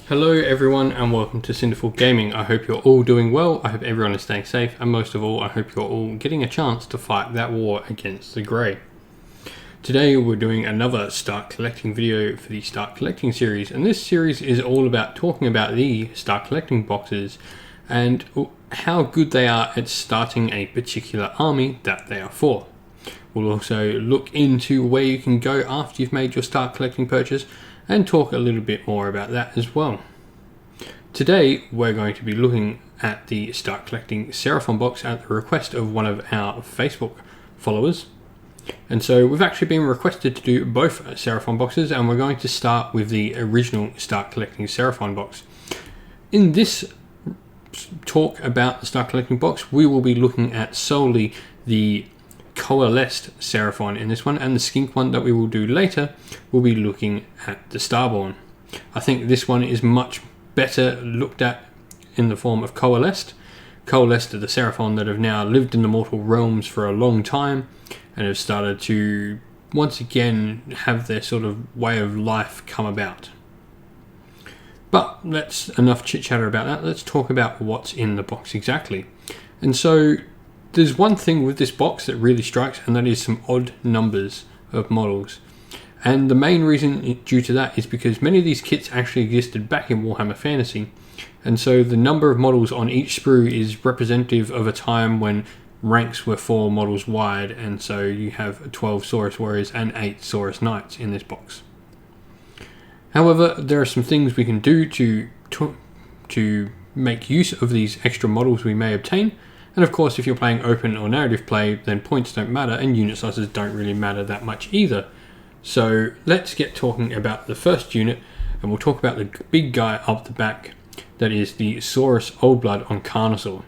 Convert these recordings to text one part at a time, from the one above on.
Hello everyone and welcome to Cinderful Gaming. I hope you're all doing well, I hope everyone is staying safe, and most of all I hope you're all getting a chance to fight that war against the Grey. Today we're doing another Start Collecting video for the Start Collecting series, and this series is all about talking about the Start Collecting boxes and how good they are at starting a particular army that they are for. We'll also look into where you can go after you've made your Start Collecting purchase and talk a little bit more about that as well. Today we're going to be looking at the Start Collecting Seraphon box at the request of one of our Facebook followers. And so we've actually been requested to do both Seraphon boxes, and we're going to start with the original Start Collecting Seraphon box. In this talk about the Start Collecting box, we will be looking at solely the coalesced Seraphon in this one, and the skink one that we will do later will be looking at the Starborn. I think this one is much better looked at in the form of coalesced. Coalesced are the Seraphon that have now lived in the mortal realms for a long time and have started to once again have their sort of way of life come about. But that's enough chit chatter about that. Let's talk about what's in the box exactly. And so there's one thing with this box that really strikes, and that is some odd numbers of models. And the main reason due to that is because many of these kits actually existed back in Warhammer Fantasy. And so the number of models on each sprue is representative of a time when ranks were 4 models wide, and so you have 12 Soros Warriors and 8 Soros Nights in this box. However, there are some things we can do to make use of these extra models we may obtain. And of course, if you're playing open or narrative play, then points don't matter and unit sizes don't really matter that much either. So let's get talking about the first unit, and we'll talk about the big guy up the back, that is the Soros Old Blood on Carnosaur.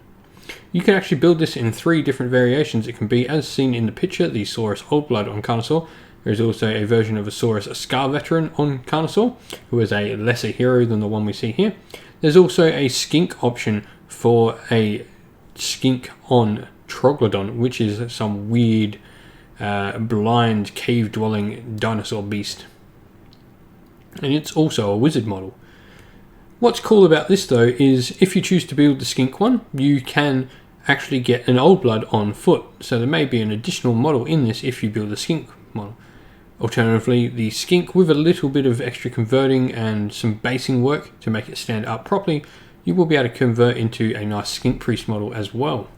You can actually build this in 3 different variations. It can be, as seen in the picture, the Soros Old Blood on Carnosaur. There's also a version of a Soros Scar Veteran on Carnosaur, who is a lesser hero than the one we see here. There's also a skink option for a skink on Troglodon, which is some weird blind cave dwelling dinosaur beast, and it's also a wizard model. What's cool about this though is if you choose to build the skink one, you can actually get an old blood on foot, so there may be an additional model in this if you build the skink model. Alternatively, the skink, with a little bit of extra converting and some basing work to make it stand up properly, you will be able to convert into a nice skink priest model as well.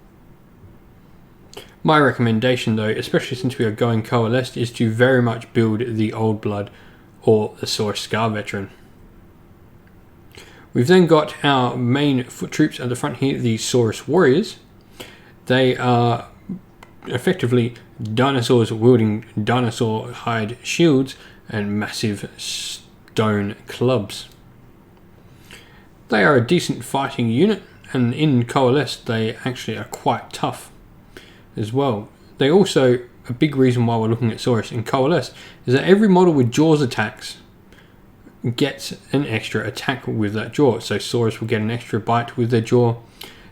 My recommendation though, especially since we are going coalesced, is to very much build the Old Blood or the Soros Scar Veteran. We've then got our main foot troops at the front here, the Soros Warriors. They are effectively dinosaurs wielding dinosaur hide shields and massive stone clubs. They are a decent fighting unit, and in coalesced they actually are quite tough as well. They also, a big reason why we're looking at Soros in coalesced is that every model with jaws attacks gets an extra attack with that jaw. So Soros will get an extra bite with their jaw.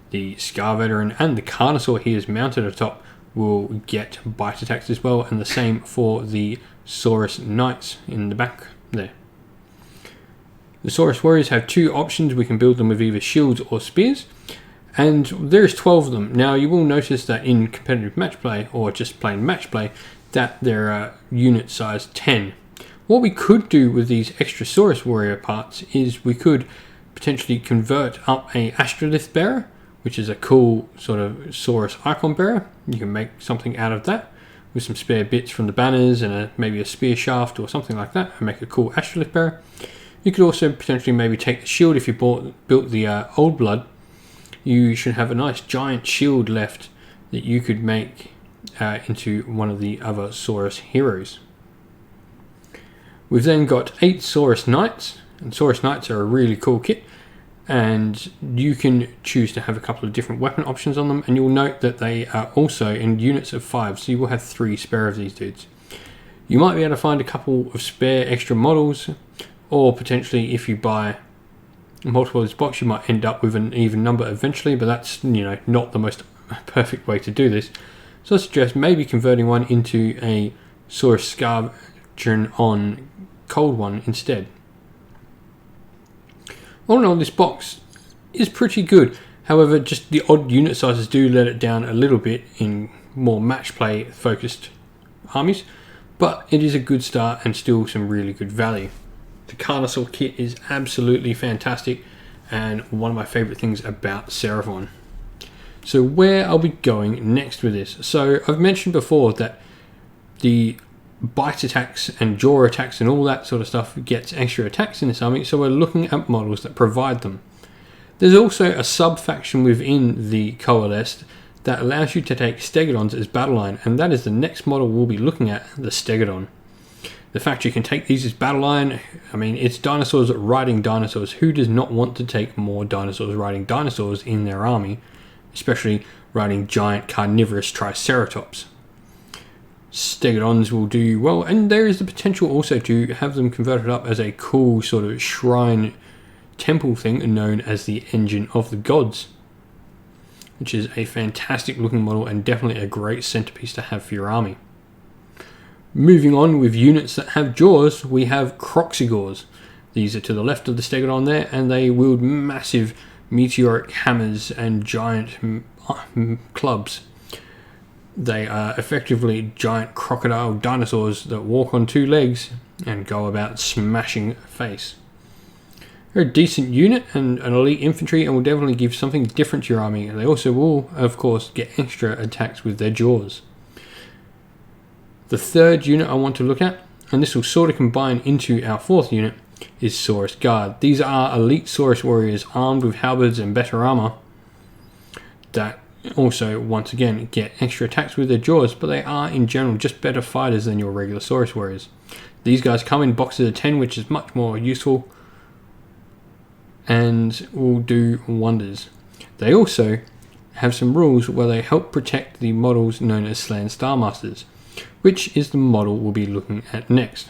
The Scar Veteran and the Carnosaur here is mounted atop will get bite attacks as well, and the same for the Soros Nights in the back there. The Soros Warriors have 2 options. We can build them with either shields or spears, and there's 12 of them. Now you will notice that in competitive match play, or just plain match play, that there are unit size 10. What we could do with these extra Soros Warrior parts is we could potentially convert up a Astrolith Bearer, which is a cool sort of Soros Icon Bearer. You can make something out of that with some spare bits from the banners and maybe a spear shaft or something like that, and make a cool Astrolith Bearer. You could also potentially maybe take the shield. If you built the Old Blood, you should have a nice giant shield left that you could make into one of the other Soros heroes. We've then got 8 Soros Nights, and Soros Nights are a really cool kit, and you can choose to have a couple of different weapon options on them, and you'll note that they are also in units of 5, so you will have 3 spare of these dudes. You might be able to find a couple of spare extra models, or potentially if you buy multiple of this box you might end up with an even number eventually, but that's not the most perfect way to do this. So I suggest maybe converting one into a Soros Scar Veteran on cold one instead. All in all, this box is pretty good. However, just the odd unit sizes do let it down a little bit in more match play focused armies, but it is a good start and still some really good value. The Carnosaur kit is absolutely fantastic and one of my favorite things about Seraphon. So where are we going next with this? So I've mentioned before that the bite attacks and jaw attacks and all that sort of stuff gets extra attacks in this army, so we're looking at models that provide them. There's also a sub-faction within the Coalesced that allows you to take Stegodons as battle line, and that is the next model we'll be looking at, the Stegodon. The fact you can take these as battle line, I mean, it's dinosaurs riding dinosaurs. Who does not want to take more dinosaurs riding dinosaurs in their army, especially riding giant carnivorous Triceratops? Stegodons will do well, and there is the potential also to have them converted up as a cool sort of shrine temple thing known as the Engine of the Gods, which is a fantastic looking model and definitely a great centerpiece to have for your army. Moving on with units that have jaws, we have Croxigors. These are to the left of the Stegodon there, and they wield massive meteoric hammers and giant clubs. They are effectively giant crocodile dinosaurs that walk on two legs and go about smashing a face. They're a decent unit and an elite infantry and will definitely give something different to your army. They also will, of course, get extra attacks with their jaws. The third unit I want to look at, and this will sort of combine into our fourth unit, is Saurus Guard. These are elite Saurus warriors armed with halberds and better armor that also, once again, get extra attacks with their jaws, but they are in general just better fighters than your regular Saurus warriors. These guys come in boxes of 10, which is much more useful and will do wonders. They also have some rules where they help protect the models known as Landstar Masters, which is the model we'll be looking at next.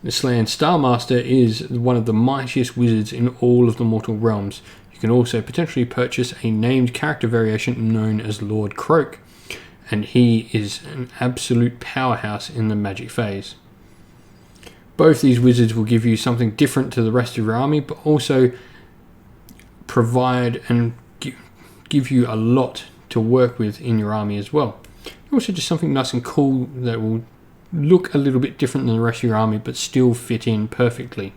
The Landstar Master is one of the mightiest wizards in all of the mortal realms. You can also potentially purchase a named character variation known as Lord Croak, and he is an absolute powerhouse in the magic phase. Both these wizards will give you something different to the rest of your army, but also provide and give you a lot to work with in your army as well. Also just something nice and cool that will look a little bit different than the rest of your army, but still fit in perfectly.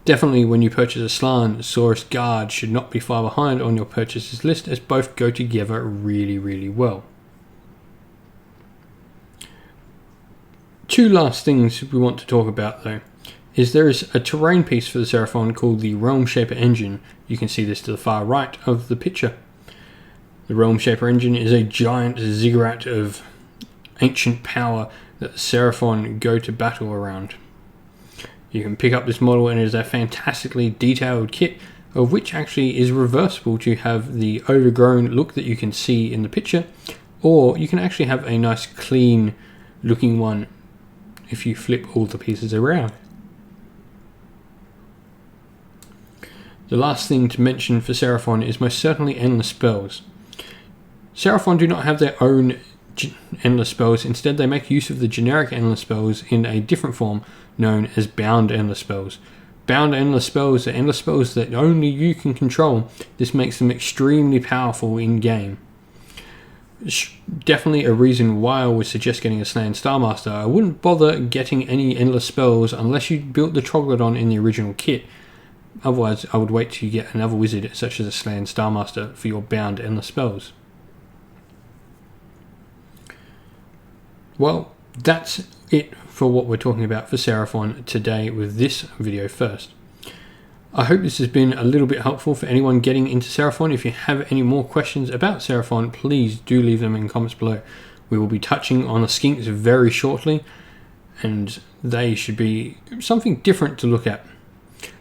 Definitely when you purchase a Slan, Saurus Guard should not be far behind on your purchases list, as both go together really, really well. Two last things we want to talk about though, is there is a terrain piece for the Seraphon called the Realm Shaper Engine. You can see this to the far right of the picture. The Realm Shaper Engine is a giant ziggurat of ancient power that the Seraphon go to battle around. You can pick up this model and it is a fantastically detailed kit, of which actually is reversible to have the overgrown look that you can see in the picture, or you can actually have a nice clean looking one if you flip all the pieces around. The last thing to mention for Seraphon is most certainly endless spells. Seraphon do not have their own endless spells, instead they make use of the generic endless spells in a different form known as bound endless spells. Bound endless spells are endless spells that only you can control. This makes them extremely powerful in game. It's definitely a reason why I would suggest getting a Landstar Master. I wouldn't bother getting any endless spells unless you built the Troglodon in the original kit. Otherwise I would wait till you get another wizard such as a Landstar Master for your bound endless spells. Well, that's it for what we're talking about for Seraphon today with this video first. I hope this has been a little bit helpful for anyone getting into Seraphon. If you have any more questions about Seraphon, please do leave them in comments below. We will be touching on the skinks very shortly, and they should be something different to look at.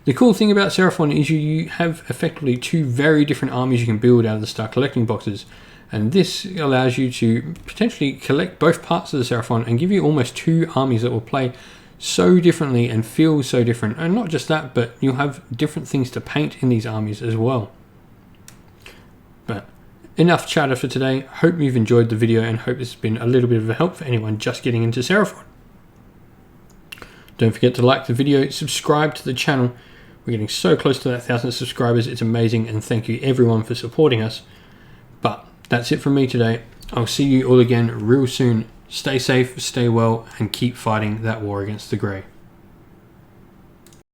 The cool thing about Seraphon is you have effectively two very different armies you can build out of the Start Collecting boxes. And this allows you to potentially collect both parts of the Seraphon and give you almost two armies that will play so differently and feel so different. And not just that, but you'll have different things to paint in these armies as well. But enough chatter for today. Hope you've enjoyed the video and hope this has been a little bit of a help for anyone just getting into Seraphon. Don't forget to like the video, subscribe to the channel, We're getting so close to that 1,000 subscribers. It's amazing, and thank you everyone for supporting us. But that's it from me today. I'll see you all again real soon. Stay safe, stay well, and keep fighting that war against the grey.